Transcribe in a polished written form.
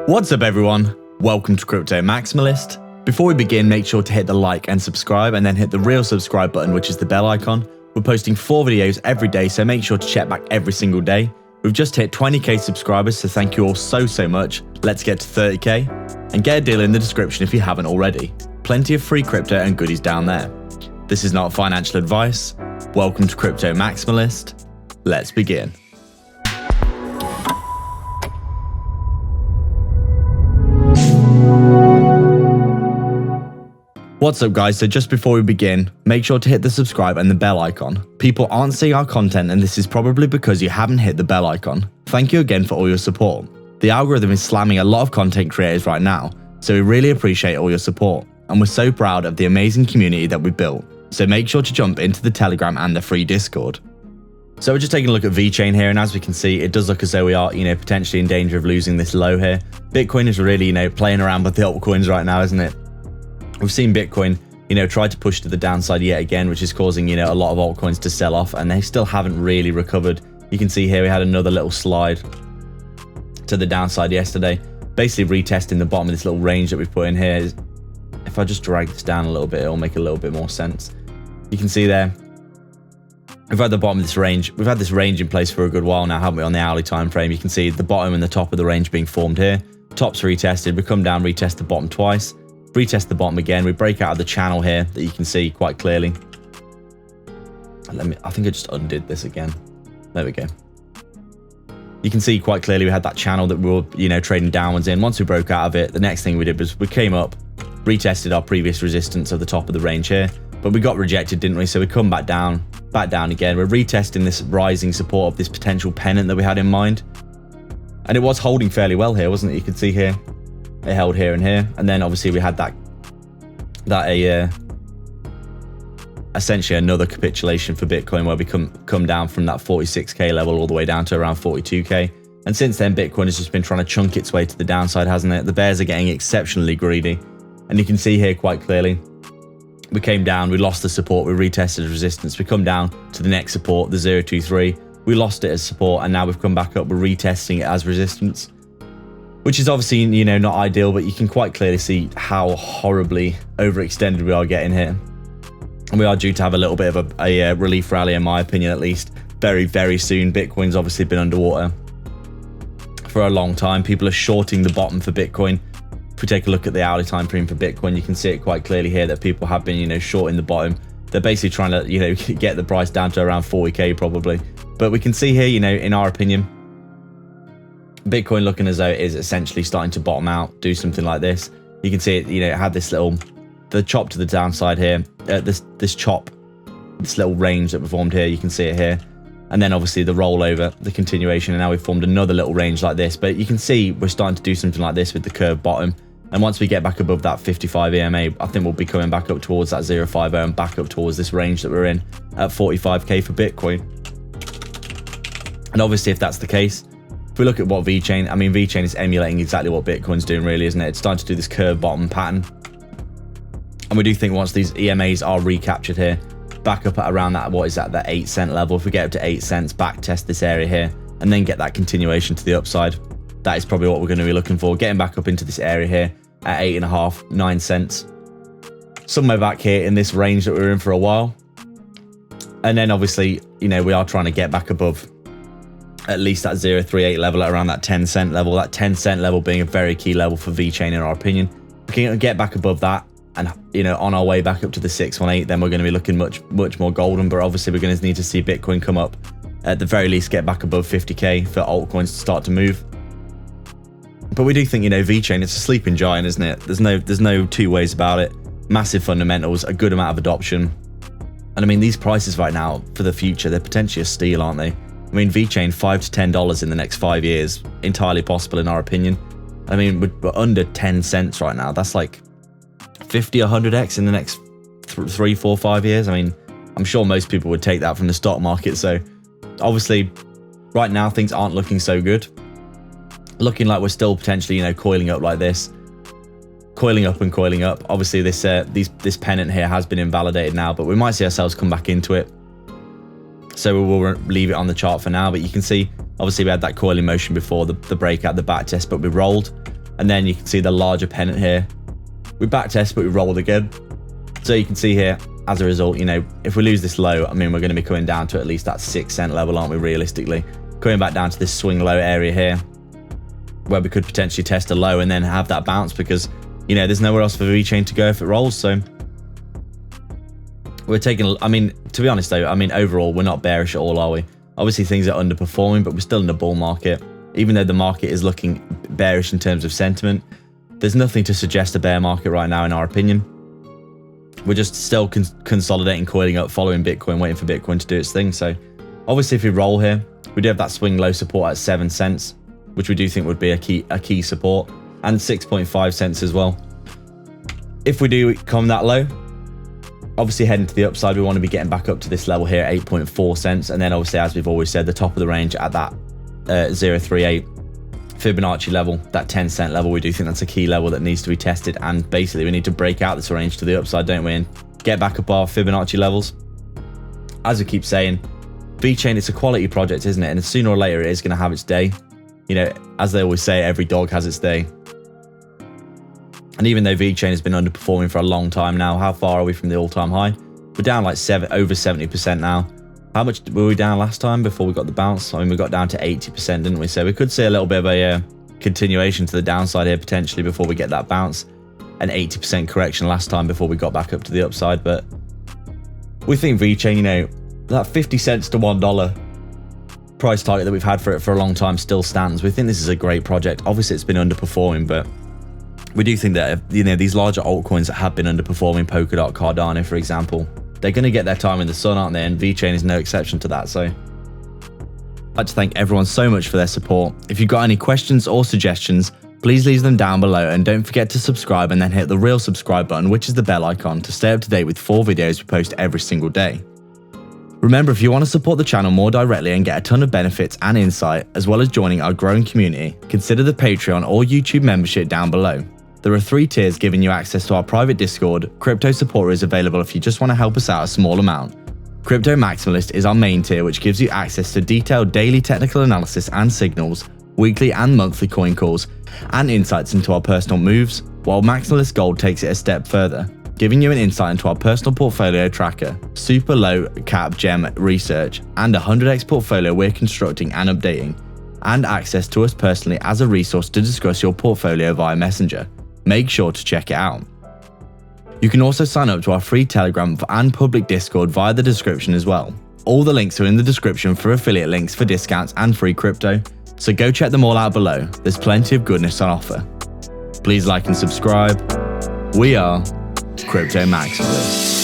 What's up everyone? Welcome to Crypto Maximalist. Before we begin, make sure to hit the like and subscribe and then hit the real subscribe button, which is the bell icon. We're posting 4 videos every day, so make sure to check back every single day. We've just hit 20k subscribers, so thank you all so much. Let's get to 30k and get a deal in the description if you haven't already. Plenty of free crypto and goodies down there. This is not financial advice. Welcome to Crypto Maximalist. Let's begin. What's up guys, so just before we begin, make sure to hit the subscribe and the bell icon. People aren't seeing our content and this is probably because you haven't hit the bell icon. Thank you again for all your support. The algorithm is slamming a lot of content creators right now, so we really appreciate all your support. And we're so proud of the amazing community that we built, so make sure to jump into the Telegram and the free Discord. So we're just taking a look at Vechain here, and as we can see, it does look as though we are, potentially in danger of losing this low here. Bitcoin is really, playing around with the altcoins right now, isn't it? We've seen Bitcoin, try to push to the downside yet again, which is causing, a lot of altcoins to sell off, and they still haven't really recovered. You can see here we had another little slide to the downside yesterday, basically retesting the bottom of this little range that we've put in here. If I just drag this down a little bit, it'll make a little bit more sense. You can see there, we've had the bottom of this range. We've had this range in place for a good while now, haven't we, on the hourly time frame? You can see the bottom and the top of the range being formed here. Top's retested, we come down, retest the bottom twice. Retest the bottom again, we break out of the channel here that you can see quite clearly. I think I just undid this again. There we go. You can see quite clearly we had that channel that we were, trading downwards in. Once we broke out of it, the next thing we did was we came up, retested our previous resistance of the top of the range here, but we got rejected, didn't we? So we come back down again. We're retesting this rising support of this potential pennant that we had in mind. And it was holding fairly well here, wasn't it? You can see here. It held here and here, and then obviously we had essentially another capitulation for Bitcoin where we come down from that 46k level all the way down to around 42k. And since then, Bitcoin has just been trying to chunk its way to the downside, hasn't it? The bears are getting exceptionally greedy, and you can see here quite clearly. We came down, we lost the support, we retested resistance, we come down to the next support, the 023. We lost it as support, and now we've come back up, we're retesting it as resistance. Which is obviously, not ideal, but you can quite clearly see how horribly overextended we are getting here. And we are due to have a little bit of a relief rally, in my opinion, at least, very soon. Bitcoin's obviously been underwater for a long time. People are shorting the bottom for Bitcoin. If we take a look at the hourly time frame for Bitcoin, you can see it quite clearly here that people have been, shorting the bottom. They're basically trying to, get the price down to around 40k probably. But we can see here, in our opinion, Bitcoin looking as though it is essentially starting to bottom out, do something like this. You can see it, it had this the chop to the downside here, this little range that we formed here, you can see it here. And then obviously the rollover, the continuation, and now we've formed another little range like this. But you can see we're starting to do something like this with the curved bottom. And once we get back above that 55 EMA, I think we'll be coming back up towards that 050 and back up towards this range that we're in at 45k for Bitcoin. And obviously if that's the case, if we look at what Vechain is emulating exactly what Bitcoin's doing really, isn't it? It's starting to do this curved bottom pattern. And we do think once these EMAs are recaptured here, back up at around that, that 8 cent level, if we get up to 8 cents, back test this area here, and then get that continuation to the upside, that is probably what we're going to be looking for. Getting back up into this area here at 8.5, 9 cents. Somewhere back here in this range that we were in for a while. And then obviously, we are trying to get back above at least that 0.38 level at around that 10 cent level, that 10 cent level being a very key level for Vechain in our opinion. We can get back above that and, on our way back up to the 618, then we're going to be looking much more golden, but obviously we're going to need to see Bitcoin come up, at the very least get back above 50k for altcoins to start to move. But we do think, Vechain, it's a sleeping giant, isn't it? There's no two ways about it. Massive fundamentals, a good amount of adoption. And these prices right now for the future, they're potentially a steal, aren't they? Vechain, $5 to $10 in the next 5 years, entirely possible in our opinion. We're under 10 cents right now. That's like 50, 100x in the next 3, 4, 5 years. I'm sure most people would take that from the stock market. So obviously right now things aren't looking so good. Looking like we're still potentially, coiling up like this. Coiling up and coiling up. Obviously this pennant here has been invalidated now, but we might see ourselves come back into it. So we will leave it on the chart for now, but you can see obviously we had that coiling motion before the breakout, the back test, but we rolled. And then you can see the larger pennant here. We backtest, but we rolled again. So you can see here, as a result, you know, if we lose this low, I mean, we're going to be coming down to at least that 6 cent level, aren't we, realistically? Coming back down to this swing low area here, where we could potentially test a low and then have that bounce, because, you know, there's nowhere else for Vechain to go if it rolls. So we're taking, I mean, to be honest though, I mean, overall, we're not bearish at all, are we? Obviously, things are underperforming, but we're still in a bull market. Even though the market is looking bearish in terms of sentiment, there's nothing to suggest a bear market right now, in our opinion. We're just still consolidating, coiling up, following Bitcoin, waiting for Bitcoin to do its thing. So obviously, if we roll here, we do have that swing low support at 7 cents, which we do think would be a key support, and 6.5 cents as well. If we do come that low, obviously heading to the upside, we want to be getting back up to this level here, 8.4 cents. And then obviously, as we've always said, the top of the range at that 0.38 Fibonacci level, that 10 cent level, we do think that's a key level that needs to be tested. And basically, we need to break out this range to the upside, don't we? And get back up our Fibonacci levels. As we keep saying, Vechain, it's a quality project, isn't it? And sooner or later, it is going to have its day. You know, as they always say, every dog has its day. And even though Vechain has been underperforming for a long time now, how far are we from the all-time high? We're down like over 70% now. How much were we down last time before we got the bounce? I mean, we got down to 80%, didn't we? So we could see a little bit of a continuation to the downside here potentially before we get that bounce. An 80% correction last time before we got back up to the upside. But we think Vechain, you know, that 50 cents to $1 price target that we've had for it for a long time still stands. We think this is a great project. Obviously, it's been underperforming, but we do think that, you know, these larger altcoins that have been underperforming, Polkadot, Cardano, for example, they're going to get their time in the sun, aren't they? And Vechain is no exception to that. So I'd like to thank everyone so much for their support. If you've got any questions or suggestions, please leave them down below, and don't forget to subscribe and then hit the real subscribe button, which is the bell icon, to stay up to date with 4 videos we post every single day. Remember, if you want to support the channel more directly and get a ton of benefits and insight, as well as joining our growing community, consider the Patreon or YouTube membership down below. There are 3 tiers giving you access to our private Discord. Crypto Supporter is available if you just want to help us out a small amount. Crypto Maximalist is our main tier, which gives you access to detailed daily technical analysis and signals, weekly and monthly coin calls, and insights into our personal moves, while Maximalist Gold takes it a step further, giving you an insight into our personal portfolio tracker, super low cap gem research, and a 100x portfolio we're constructing and updating, and access to us personally as a resource to discuss your portfolio via Messenger. Make sure to check it out. You can also sign up to our free Telegram and public Discord via the description as well. All the links are in the description for affiliate links for discounts and free crypto, so go check them all out below. There's plenty of goodness on offer. Please like and subscribe. We are Crypto Maximalists.